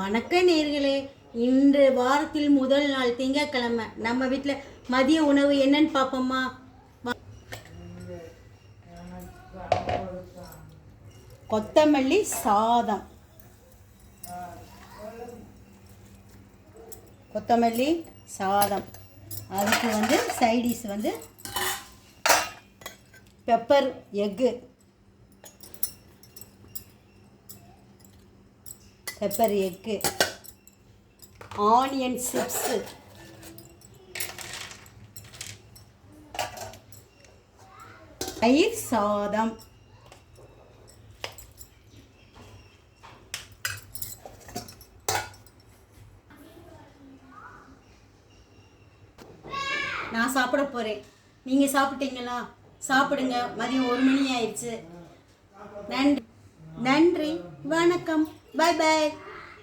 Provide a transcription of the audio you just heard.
வணக்கம் நேர்களே, இன்று வாரத்தில் முதல் நாள் திங்கட்கிழமை. நம்ம வீட்டில் மதிய உணவு என்னன்னு பார்ப்போமா? கொத்தமல்லி சாதம், கொத்தமல்லி சாதம். அதுக்கு side dish pepper egg, pepper egg, onion chips, தயிர் சாதம், நான் சாப்பிட போகிறேன். நீங்கள் சாப்பிட்டீங்களா? சாப்பிடுங்க. மதியம் 1 மணி ஆயிடுச்சு. நன்றி, நன்றி, வணக்கம், பாய் பாய்.